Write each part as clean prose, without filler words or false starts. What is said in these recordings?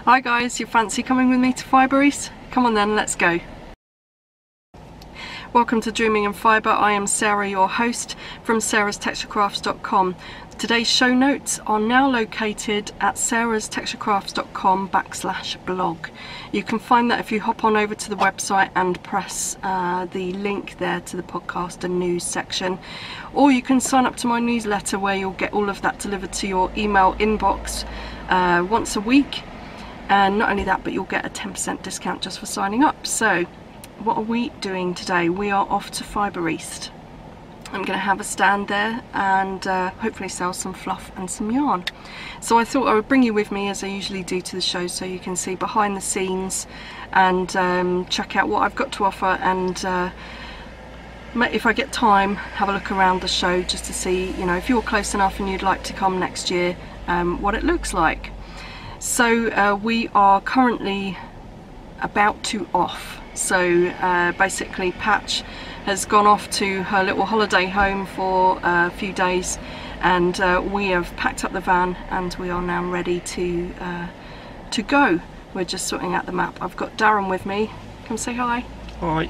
Hi guys, you fancy coming with me to Fibre East? Come on then, let's go. Welcome to Dreaming in Fibre. I am Sarah, your host from sarahstexturecrafts.com. Today's show notes are now located at sarahstexturecrafts.com/blog. You can find that if you hop on over to the website and press the link there to the podcast and news section, or you can sign up to my newsletter where you'll get all of that delivered to your email inbox once a week. And not only that, but you'll get a 10% discount just for signing up. So what are we doing today? We are off to Fibre East. I'm going to have a stand there and hopefully sell some fluff and some yarn. So I thought I would bring you with me as I usually do to the show, so you can see behind the scenes and check out what I've got to offer, and if I get time, have a look around the show just to see, you know, if you're close enough and you'd like to come next year, what it looks like. So we are currently about to off. So basically Patch has gone off to her little holiday home for a few days, and we have packed up the van and we are now ready to go. We're just sorting out the map. I've got Darren with me. Come say hi. Hi.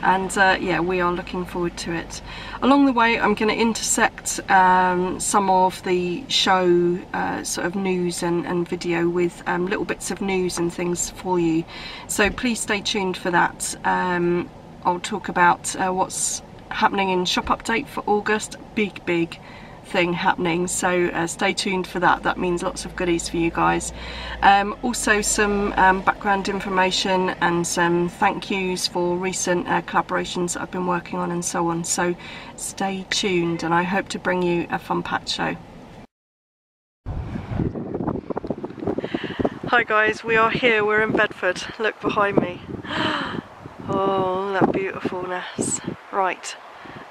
And yeah, we are looking forward to it. Along the way, I'm going to intersect some of the show sort of news and video with little bits of news and things for you. So please stay tuned for that. I'll talk about what's happening in shop update for August. Big thing happening, so stay tuned for that. That means lots of goodies for you guys. Also some background information and some thank yous for recent collaborations that I've been working on and so on. So stay tuned, and I hope to bring you a fun Patch show. Hi guys, we are here. We're in Bedford. Look behind me. Oh, that beautifulness. Right,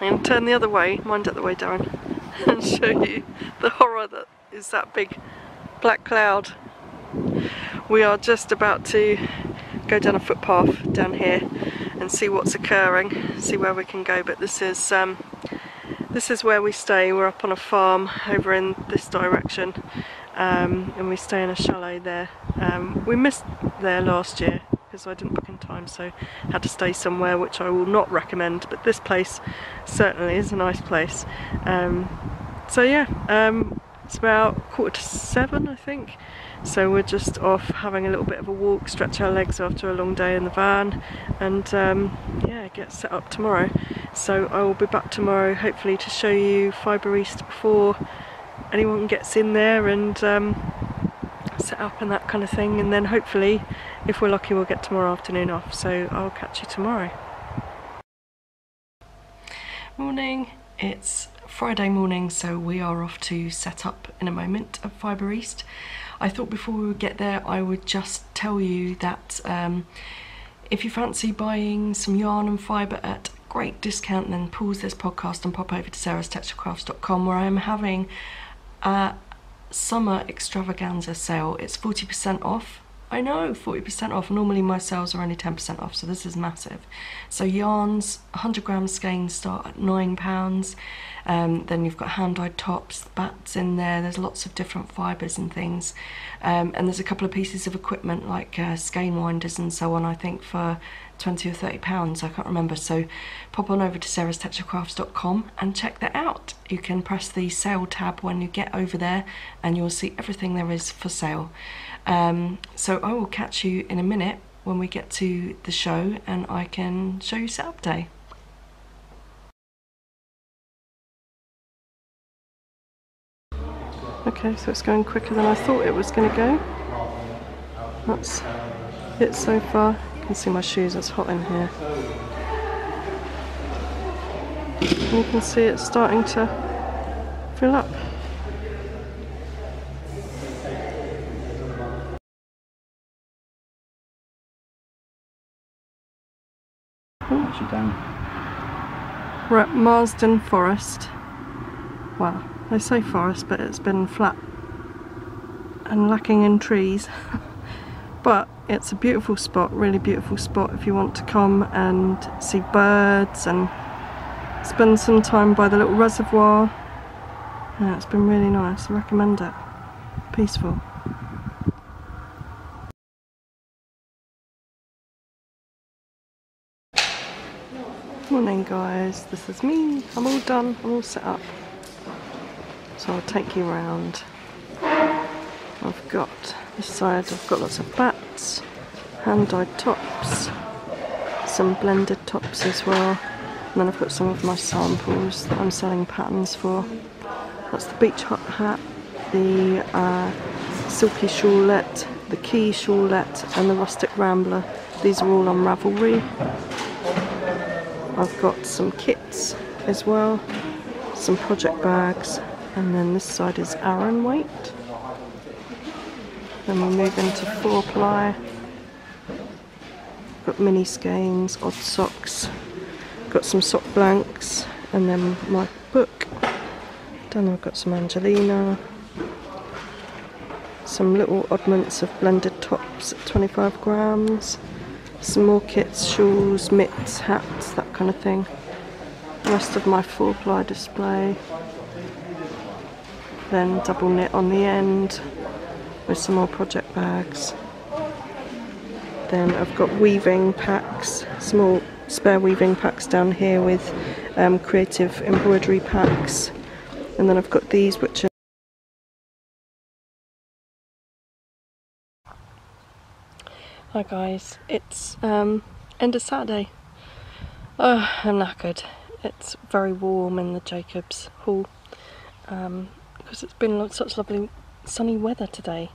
I'm going to turn the other way. Mind out the way, Darren. And show you the horror that is that big black cloud. We are just about to go down a footpath down here and see what's occurring, see where we can go. But this is where we stay. We're up on a farm over in this direction, and we stay in a chalet there. We missed there last year because I didn't book in time, so had to stay somewhere which I will not recommend, but this place certainly is a nice place. So yeah, it's about 6:45 I think, so we're just off having a little bit of a walk, stretch our legs after a long day in the van, and yeah, get set up tomorrow. So I will be back tomorrow hopefully to show you Fibre East before anyone gets in there and set up and that kind of thing, and then hopefully if we're lucky we'll get tomorrow afternoon off. So I'll catch you tomorrow. Morning, it's Friday morning, so we are off to set up in a moment at Fibre East. I thought before we would get there I would just tell you that if you fancy buying some yarn and fibre at great discount, then pause this podcast and pop over to sarahstexturecrafts.com, where I am having a summer extravaganza sale. It's 40% off. I know, 40% off. Normally my sales are only 10% off, so this is massive. So yarns, 100 gram skeins start at £9. Then you've got hand-dyed tops, bats in there. There's lots of different fibres and things. And there's a couple of pieces of equipment like skein winders and so on, I think for £20 or £30, I can't remember. So pop on over to sarahstexturecrafts.com and check that out. You can press the sale tab when you get over there and you'll see everything there is for sale. So I will catch you in a minute when we get to the show and I can show you setup day. Okay, so it's going quicker than I thought it was going to go. That's it so far. You can see my shoes, it's hot in here. And you can see it's starting to fill up. We're at Marsden Forest. Well, they say forest, but it's been flat and lacking in trees. But it's a beautiful spot, really beautiful spot if you want to come and see birds and spend some time by the little reservoir. Yeah, it's been really nice, I recommend it. Peaceful. Morning guys, this is me. I'm all done, I'm all set up. So I'll take you around. I've got this side, I've got lots of bats, hand-dyed tops, some blended tops as well. And then I've got some of my samples that I'm selling patterns for. That's the beach hat, the silky shawlette, the key shawlette and the rustic rambler. These are all on Ravelry. I've got some kits as well, some project bags, and then this side is Aran weight. Then we'll move into 4-ply. Got mini skeins, odd socks, got some sock blanks, and then my book. Down there I've got some Angelina, some little oddments of blended tops at 25 grams. Some more kits, shawls, mitts, hats, that kind of thing. The rest of my 4-ply display. Then double knit on the end with some more project bags. Then I've got weaving packs, small spare weaving packs down here with creative embroidery packs. And then I've got these which are Hi guys, it's end of Saturday. I'm knackered. It's very warm in the Jacobs Hall because it's been such lovely sunny weather today.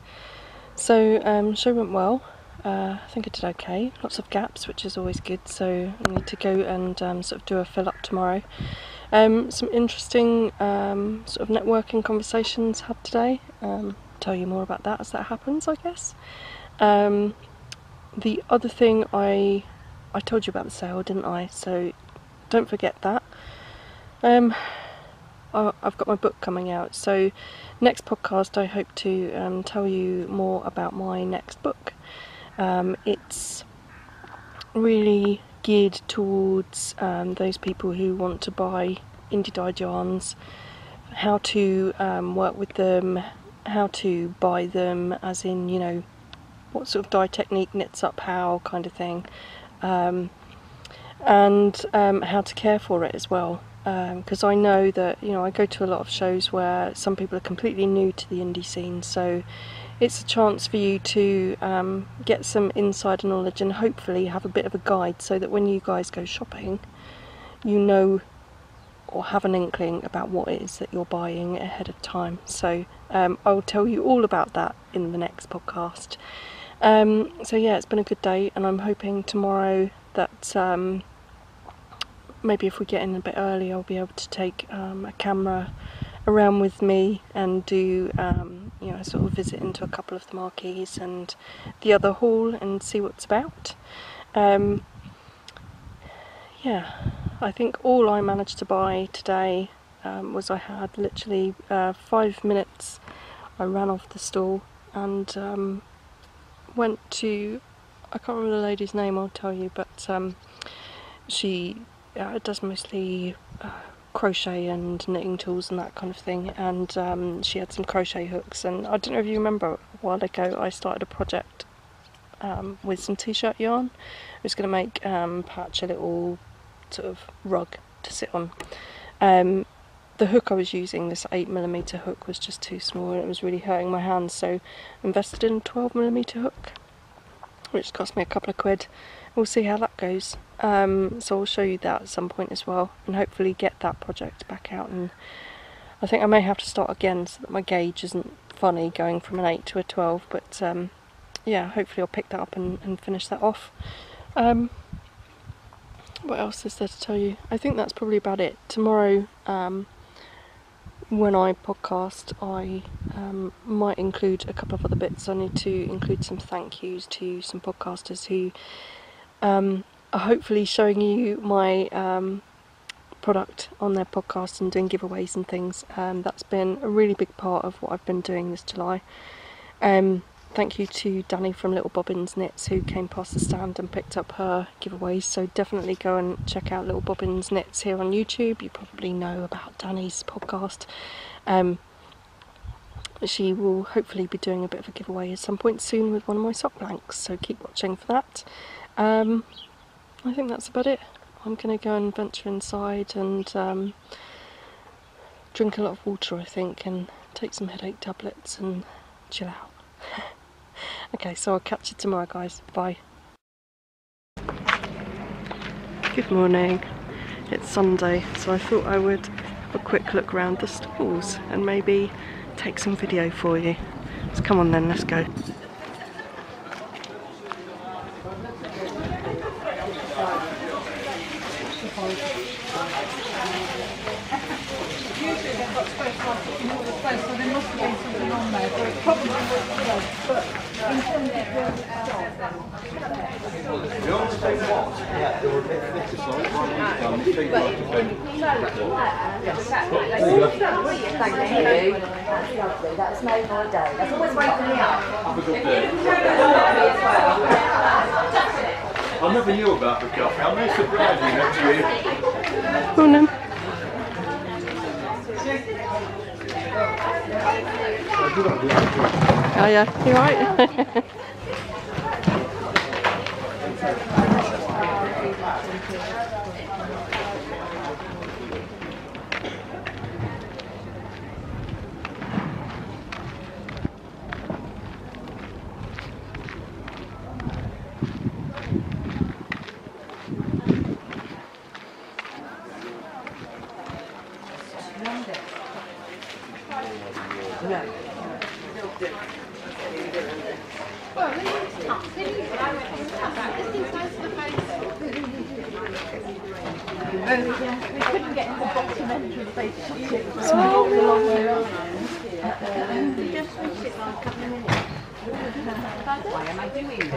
So show went well. I think I did okay. Lots of gaps, which is always good. So I need to go and sort of do a fill up tomorrow. Some interesting sort of networking conversations had today. Tell you more about that as that happens, I guess. The other thing, I told you about the sale, didn't I? So don't forget that. I've got my book coming out, so next podcast I hope to tell you more about my next book. It's really geared towards those people who want to buy indie dyed yarns, how to work with them, how to buy them, as in, you know, what sort of dye technique knits up how, kind of thing, and how to care for it as well, because I know that, you know, I go to a lot of shows where some people are completely new to the indie scene, so it's a chance for you to get some insider knowledge and hopefully have a bit of a guide so that when you guys go shopping you know or have an inkling about what it is that you're buying ahead of time. So I'll tell you all about that in the next podcast. So yeah, it's been a good day, and I'm hoping tomorrow that maybe if we get in a bit early I'll be able to take a camera around with me and do you know, sort of visit into a couple of the marquees and the other hall and see what's about. Yeah, I think all I managed to buy today was I had literally 5 minutes. I ran off the stall and went to, I can't remember the lady's name, I'll tell you, but she does mostly crochet and knitting tools and that kind of thing, and she had some crochet hooks, and I don't know if you remember, a while ago I started a project with some t-shirt yarn. I was going to make Patch a little sort of rug to sit on. The hook I was using, this 8mm hook, was just too small and it was really hurting my hands, so I invested in a 12mm hook, which cost me a couple of quid. We'll see how that goes. So I'll show you that at some point as well, and hopefully get that project back out. And I think I may have to start again so that my gauge isn't funny going from an 8 to a 12, but yeah, hopefully I'll pick that up and finish that off. What else is there to tell you? I think that's probably about it. Tomorrow, when I podcast, I might include a couple of other bits. I need to include some thank yous to some podcasters who are hopefully showing you my product on their podcast and doing giveaways and things. That's been a really big part of what I've been doing this July. Thank you to Danny from Little Bobbins Knits, who came past the stand and picked up her giveaways, so definitely go and check out Little Bobbins Knits here on YouTube. You probably know about Danny's podcast. She will hopefully be doing a bit of a giveaway at some point soon with one of my sock blanks, so keep watching for that. I think that's about it. I'm going to go and venture inside and drink a lot of water, I think, and take some headache tablets and chill out. Okay, so I'll catch you tomorrow, guys. Bye. Good morning. It's Sunday, so I thought I would have a quick look around the stalls and maybe take some video for you. So come on then, let's go. Usually they've got space like in all the space, so there must have been something on there, but it probably was, but in terms of You always say what? Yeah, they were a bit thicker, so it's Thank you. That's lovely. That's made my day. That's always waking me up. Have a good day. I never knew about the coffee. I'm really surprised you next year. Morning. Oh yeah, you alright? we couldn't get in the bottom entrance, they shut it. So, The long way around. Just reach it like a couple of minutes. Why am I doing this?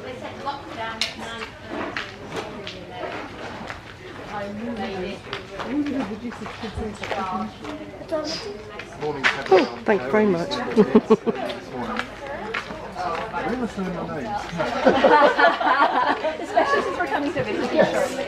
They said lockdown at 9:30. oh, thank you very much. Especially since we're coming to visit you shortly.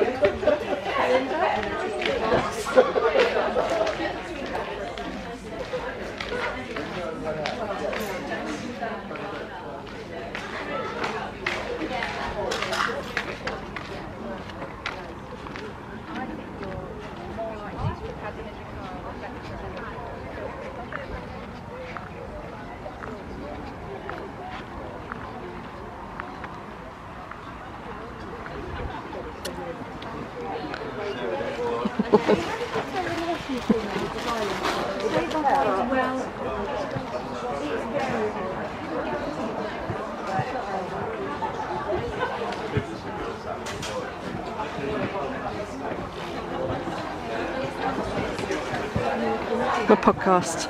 My podcast,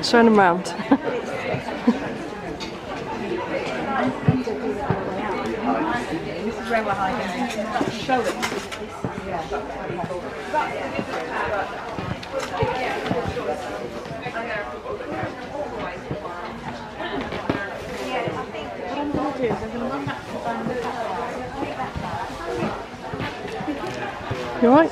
showing them round. This is where we're hiding. Show it. You alright?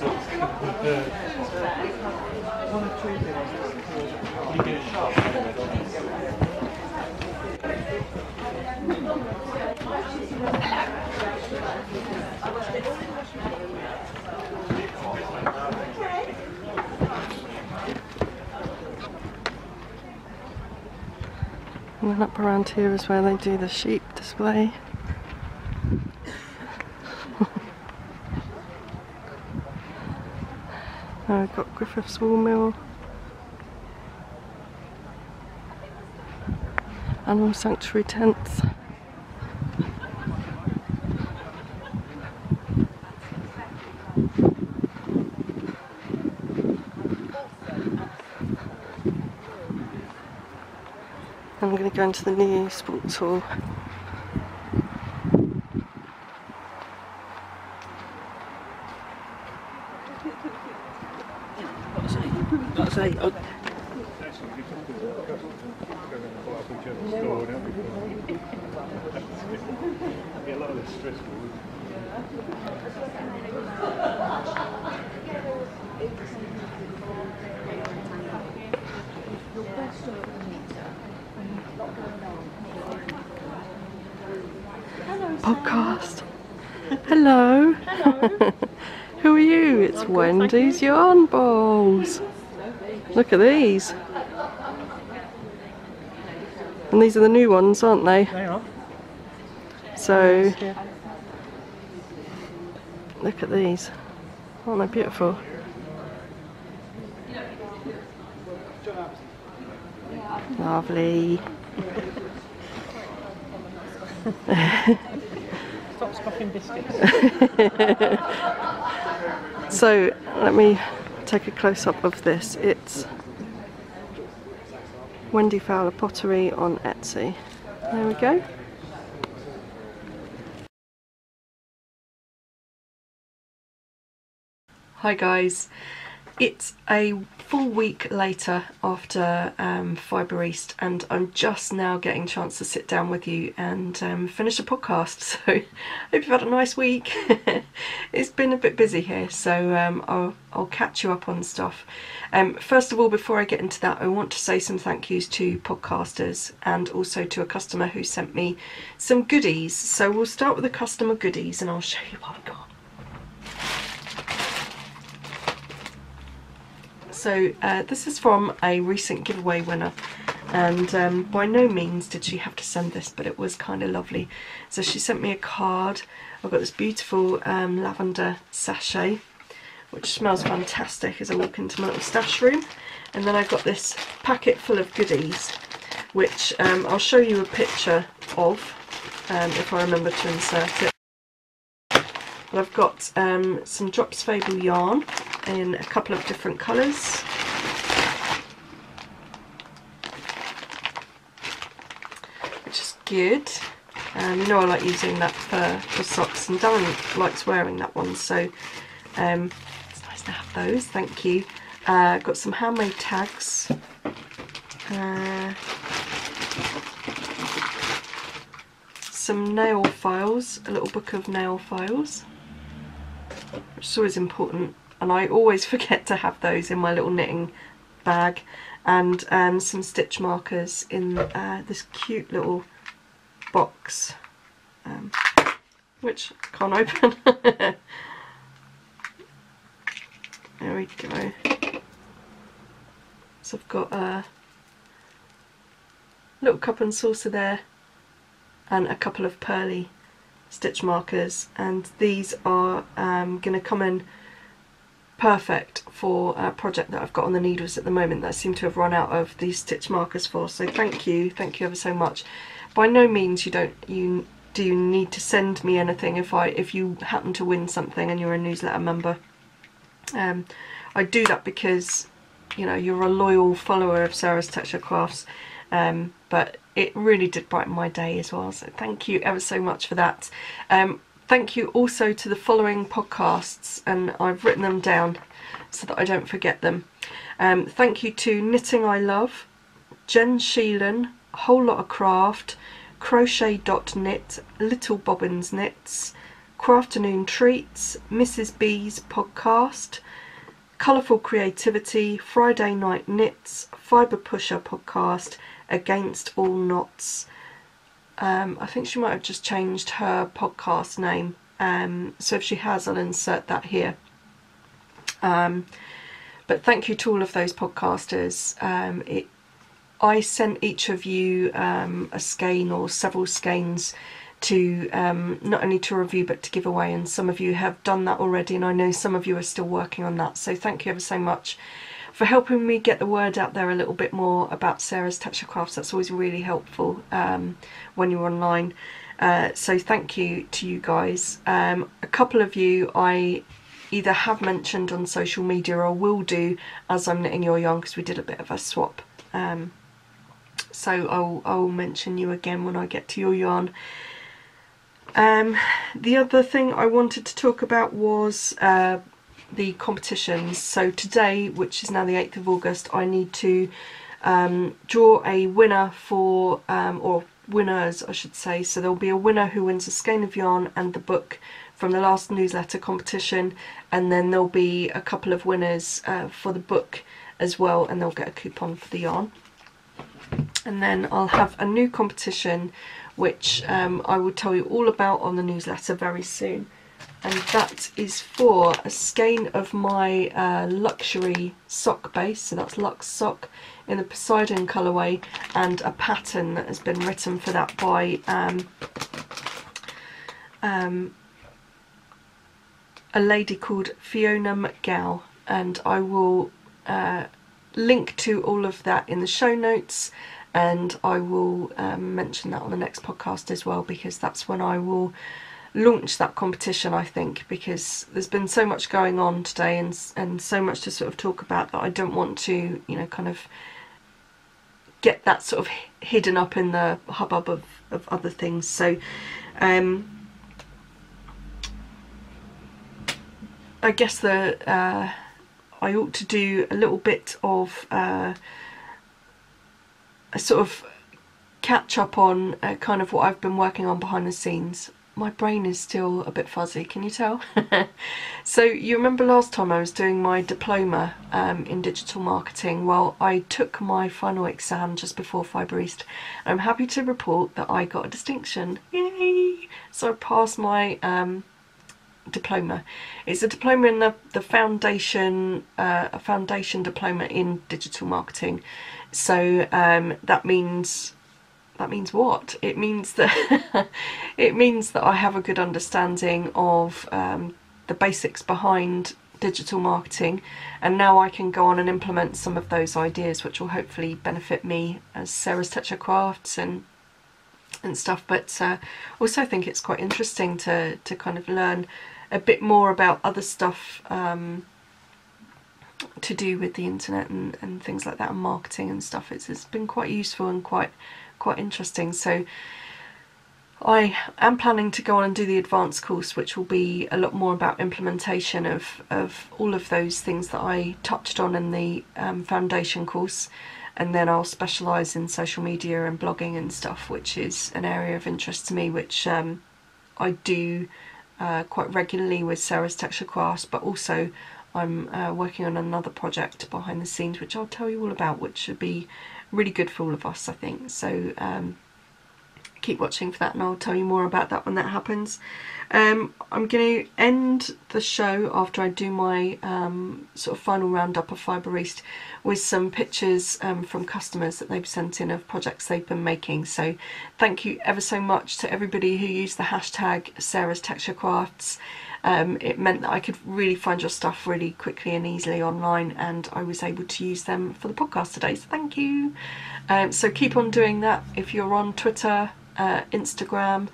And then up around here is where they do the sheep display. Now we've got Griffiths Wool Mill, Animal Sanctuary tents. I'm going to go into the new sports hall. Podcast. Hello. Hello. Who are you? It's Wendy's Yarn Bowls. Look at these. And these are the new ones, aren't they? They are. So, Yeah. look at these. Aren't they beautiful? Lovely. Stop scoffing biscuits. So, let me take a close-up of this. It's Wendy Fowler Pottery on Etsy. There we go. Hi guys, it's a full week later after Fibre East, and I'm just now getting a chance to sit down with you and finish a podcast, so hope you've had a nice week. It's been a bit busy here, so I'll catch you up on stuff. First of all, before I get into that, I want to say some thank yous to podcasters and also to a customer who sent me some goodies. So we'll start with the customer goodies and I'll show you what I got. So this is from a recent giveaway winner, and by no means did she have to send this, but it was kind of lovely. So she sent me a card. I've got this beautiful lavender sachet, which smells fantastic as I walk into my little stash room. And then I've got this packet full of goodies, which I'll show you a picture of if I remember to insert it. But I've got some Drops Fable yarn in a couple of different colours. Which is good. You know I like using that for socks, and Darren likes wearing that one, so it's nice to have those, thank you. Got some handmade tags. Some nail files, a little book of nail files, which is always important, and I always forget to have those in my little knitting bag, and some stitch markers in this cute little box, which I can't open. There we go. So I've got a little cup and saucer there, and a couple of pearly stitch markers, and these are going to come in perfect for a project that I've got on the needles at the moment that I seem to have run out of these stitch markers for, so thank you ever so much. By no means do you need to send me anything if you happen to win something and you're a newsletter member. I do that because, you know, you're a loyal follower of Sarah's Texture Crafts, but it really did brighten my day as well, so thank you ever so much for that. Thank you also to the following podcasts, and I've written them down so that I don't forget them. Thank you to Knitting I Love, Jen Sheelan, Whole Lot of Craft, Crochet.knit, Little Bobbins Knits, Crafternoon Treats, Mrs. B's Podcast, Colourful Creativity, Friday Night Knits, Fibre Pusher Podcast, Against All Knots. I think she might have just changed her podcast name, so if she has, I'll insert that here. But thank you to all of those podcasters. I sent each of you a skein or several skeins to not only to review but to give away, and some of you have done that already, and I know some of you are still working on that, so thank you ever so much for helping me get the word out there a little bit more about Sarah's Texture Crafts. That's always really helpful when you're online, so thank you to you guys. A couple of you I either have mentioned on social media or will do as I'm knitting your yarn, because we did a bit of a swap, so I'll mention you again when I get to your yarn. The other thing I wanted to talk about was the competitions. So today, which is now the 8th of August, I need to draw a winner for, or winners I should say, so there'll be a winner who wins a skein of yarn and the book from the last newsletter competition, and then there'll be a couple of winners for the book as well, and they'll get a coupon for the yarn. And then I'll have a new competition which I will tell you all about on the newsletter very soon. and that is for a skein of my luxury sock base, so that's Luxe Sock in the Poseidon colourway, and a pattern that has been written for that by a lady called Fiona McGow, and I will link to all of that in the show notes, and I will mention that on the next podcast as well, because that's when I will launch that competition, I think, because there's been so much going on today and so much to sort of talk about that I don't want to, you know, kind of get that sort of hidden up in the hubbub of other things. So I guess I ought to do a little bit of a sort of catch up on kind of what I've been working on behind the scenes. My brain is still a bit fuzzy, can you tell? So you remember last time I was doing my diploma in digital marketing? Well, I took my final exam just before Fibre East. I'm happy to report that I got a distinction. Yay! So I passed my diploma. It's a diploma in the foundation, a foundation diploma in digital marketing. So that means what? It means that it means that I have a good understanding of the basics behind digital marketing, and now I can go on and implement some of those ideas, which will hopefully benefit me as Sarah's Texture Crafts and stuff. But also I think it's quite interesting to kind of learn a bit more about other stuff to do with the internet and things like that, and marketing and stuff. It's been quite useful and quite interesting. So I am planning to go on and do the advanced course, which will be a lot more about implementation of all of those things that I touched on in the foundation course, and then I'll specialise in social media and blogging and stuff, which is an area of interest to me, which I do quite regularly with Sarah's Texture Crafts, but also I'm working on another project behind the scenes, which I'll tell you all about, which should be really good for all of us, I think. So keep watching for that, and I'll tell you more about that when that happens. I'm going to end the show after I do my sort of final roundup of Fibre East with some pictures from customers that they've sent in of projects they've been making. So thank you ever so much to everybody who used the hashtag Sarah's Texture Crafts. It meant that I could really find your stuff really quickly and easily online, and I was able to use them for the podcast today, so thank you. So keep on doing that. If you're on Twitter, Instagram,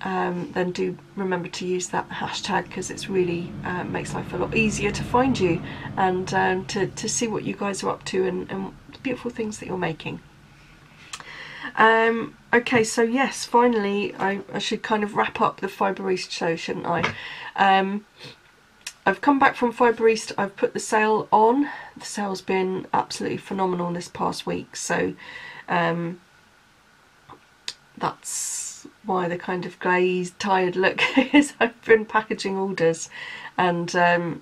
then do remember to use that hashtag, because it's really makes life a lot easier to find you and to see what you guys are up to and the beautiful things that you're making. Okay, so yes, finally I should kind of wrap up the Fibre East show, shouldn't I? I've come back from Fibre East, I've put the sale on. The sale's been absolutely phenomenal this past week, so that's why the kind of glazed, tired look is. I've been packaging orders and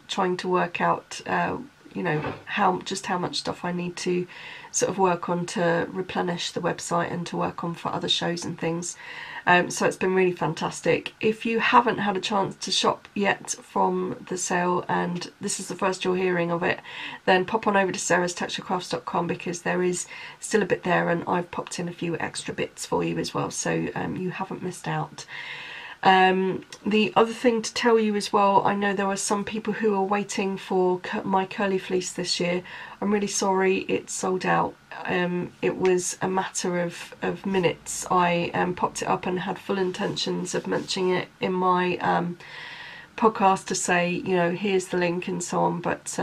trying to work out you know, how much stuff I need to sort of work on to replenish the website and to work on for other shows and things. So it's been really fantastic. If you haven't had a chance to shop yet from the sale, and this is the first you're hearing of it, then pop on over to sarahstexturecrafts.com, because there is still a bit there, and I've popped in a few extra bits for you as well, so you haven't missed out. The other thing to tell you as well, I know there were some people who are waiting for my curly fleece this year. I'm really sorry, it's sold out. It was a matter of minutes. I popped it up and had full intentions of mentioning it in my podcast to say, you know, here's the link and so on, but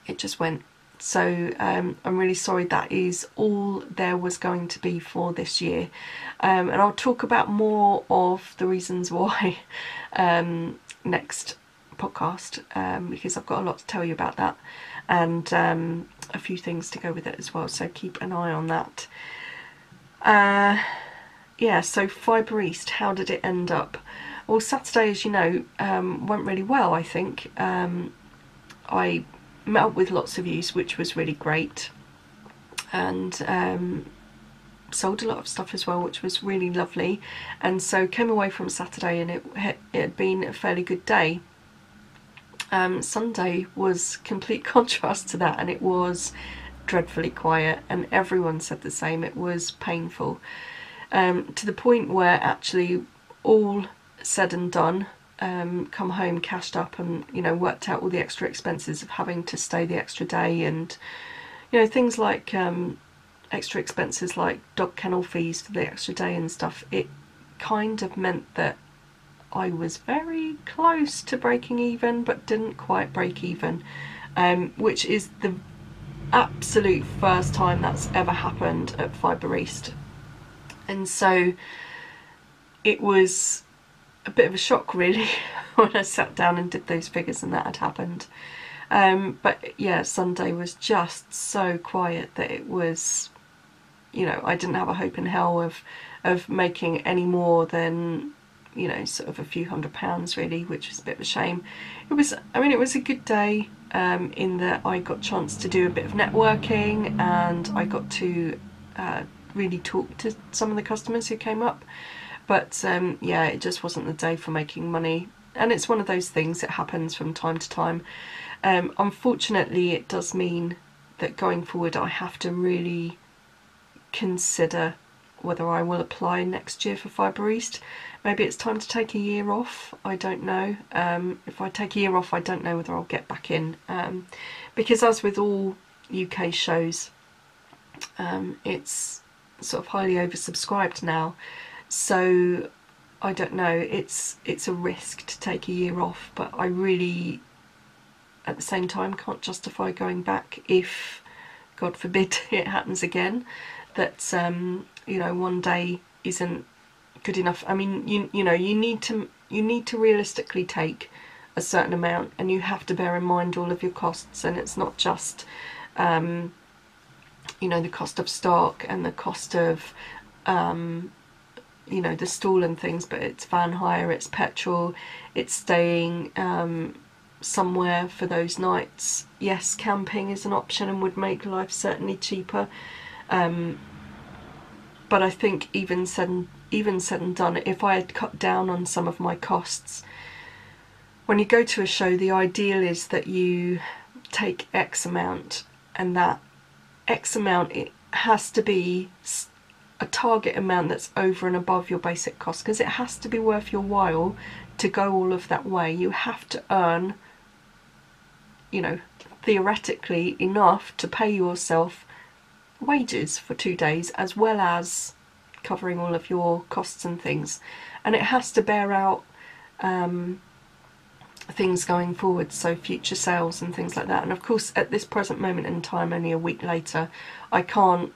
it just went. So I'm really sorry, that is all there was going to be for this year. And I'll talk about more of the reasons why next podcast, because I've got a lot to tell you about that, and a few things to go with it as well, so keep an eye on that. Yeah, so Fibre East, how did it end up? Well, Saturday, as you know, went really well, I think. I met up with lots of you, which was really great, and sold a lot of stuff as well, which was really lovely. And so came away from Saturday and it had been a fairly good day. Sunday was complete contrast to that, and it was dreadfully quiet, and everyone said the same. It was painful, to the point where actually all said and done, come home, cashed up, and worked out all the extra expenses of having to stay the extra day, and things like extra expenses like dog kennel fees for the extra day and stuff. It kind of meant that I was very close to breaking even, but didn't quite break even, which is the absolute first time that's ever happened at Fibre East. And so it was a bit of a shock really when I sat down and did those figures and that had happened. But yeah, Sunday was just so quiet that it was, I didn't have a hope in hell of making any more than sort of a few £100 really, which was a bit of a shame. It was a good day, in that I got a chance to do a bit of networking, and I got to really talk to some of the customers who came up. But yeah, it just wasn't the day for making money, and it's one of those things that happens from time to time. Unfortunately, it does mean that going forward I have to really consider whether I will apply next year for Fibre East. Maybe it's time to take a year off, I don't know. If I take a year off, I don't know whether I'll get back in, because as with all UK shows, it's sort of highly oversubscribed now, so I don't know, it's a risk to take a year off, but I really at the same time can't justify going back if, God forbid, it happens again, that one day isn't good enough. I mean, you need to realistically take a certain amount, and you have to bear in mind all of your costs, and it's not just the cost of stock and the cost of the stall and things, but it's van hire, it's petrol, it's staying somewhere for those nights. Yes, camping is an option and would make life certainly cheaper, but I think even said and done, if I had cut down on some of my costs, when you go to a show, the ideal is that you take X amount, and that X amount, it has to be a target amount that's over and above your basic cost, because it has to be worth your while to go all of that way. You have to earn, theoretically enough to pay yourself wages for 2 days, as well as covering all of your costs and things, and it has to bear out things going forward, so future sales and things like that. And of course, at this present moment in time, only a week later, I can't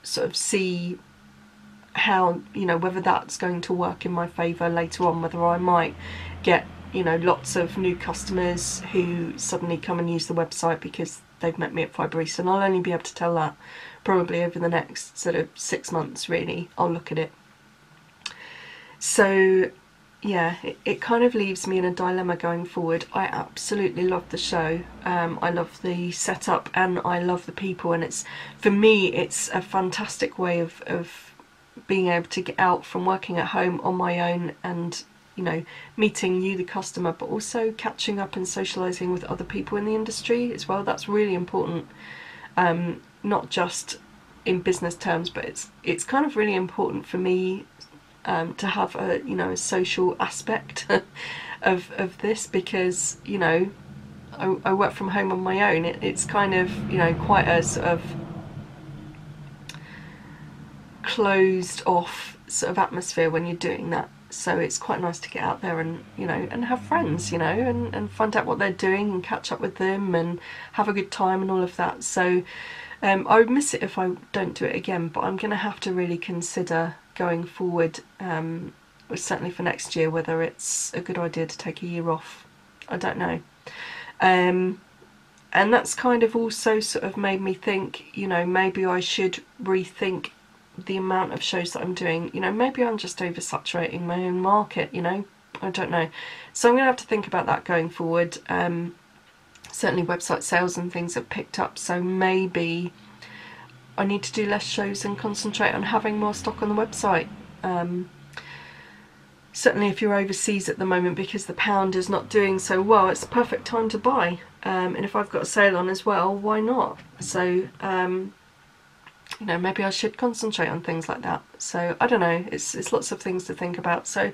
sort of see how, whether that's going to work in my favour later on, whether I might get lots of new customers who suddenly come and use the website because they've met me at Fibre East, and I'll only be able to tell that probably over the next sort of 6 months really. I'll look at it. So yeah, it kind of leaves me in a dilemma going forward. I absolutely love the show, I love the setup, and I love the people, and for me it's a fantastic way of being able to get out from working at home on my own, and meeting you, the customer, but also catching up and socialising with other people in the industry as well. That's really important, not just in business terms, but it's kind of really important for me to have a social aspect of this, because I work from home on my own. It's kind of quite a sort of closed off sort of atmosphere when you're doing that. So it's quite nice to get out there and and have friends, and find out what they're doing and catch up with them and have a good time and all of that. So I would miss it if I don't do it again, but I'm going to have to really consider going forward, certainly for next year, whether it's a good idea to take a year off. I don't know. And that's kind of also sort of made me think, maybe I should rethink the amount of shows that I'm doing. Maybe I'm just oversaturating my own market, I don't know. So I'm going to have to think about that going forward. Certainly website sales and things have picked up, so maybe I need to do less shows and concentrate on having more stock on the website. Certainly if you're overseas at the moment, because the pound is not doing so well, it's the perfect time to buy. And if I've got a sale on as well, why not? So, you know, maybe I should concentrate on things like that. So, I don't know, it's lots of things to think about. So,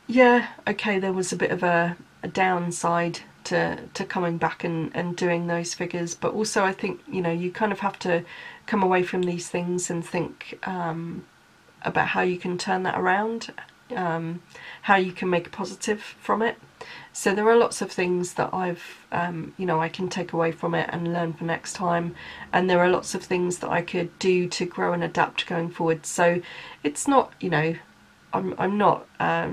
yeah, okay, there was a bit of a downside to coming back and doing those figures, but also I think, you know, you kind of have to come away from these things and think about how you can turn that around, how you can make a positive from it. So there are lots of things that I've, you know, I can take away from it and learn for next time, and there are lots of things that I could do to grow and adapt going forward. So it's not, you know, I'm not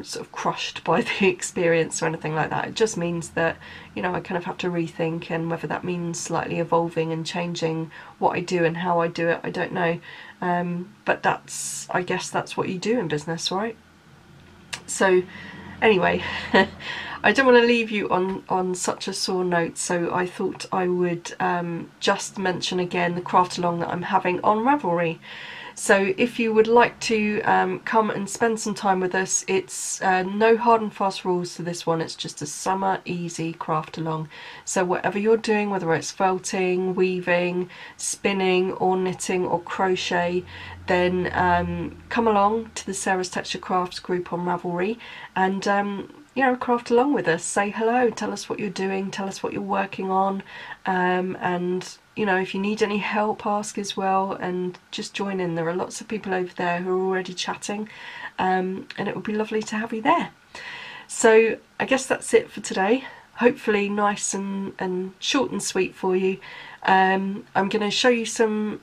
sort of crushed by the experience or anything like that. It just means that, you know, I kind of have to rethink, and whether that means slightly evolving and changing what I do and how I do it, I don't know. But that's, I guess that's what you do in business, right? So anyway, I don't want to leave you on such a sore note, so I thought I would just mention again the craft along that I'm having on Ravelry. So if you would like to come and spend some time with us, it's no hard and fast rules to this one, it's just a summer easy craft along. So whatever you're doing, whether it's felting, weaving, spinning or knitting or crochet, then come along to the Sarah's Texture Crafts group on Ravelry and you know, craft along with us. Say hello, tell us what you're doing, tell us what you're working on, and you know, if you need any help, ask as well, and just join in. There are lots of people over there who are already chatting, and it would be lovely to have you there. So I guess that's it for today. Hopefully nice and short and sweet for you. I'm going to show you some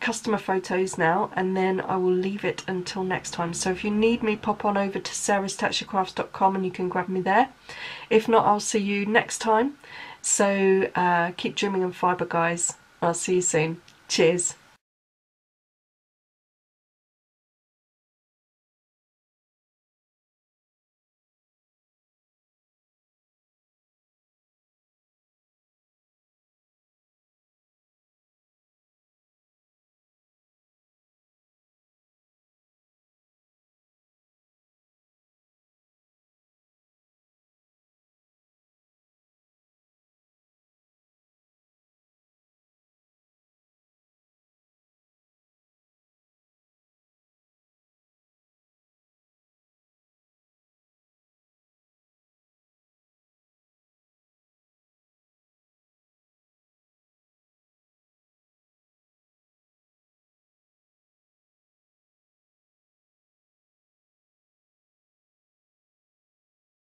customer photos now, and then I will leave it until next time. So if you need me, pop on over to sarahstexturecrafts.com and you can grab me there. If not, I'll see you next time. So keep dreaming in fibre, guys. I'll see you soon. Cheers.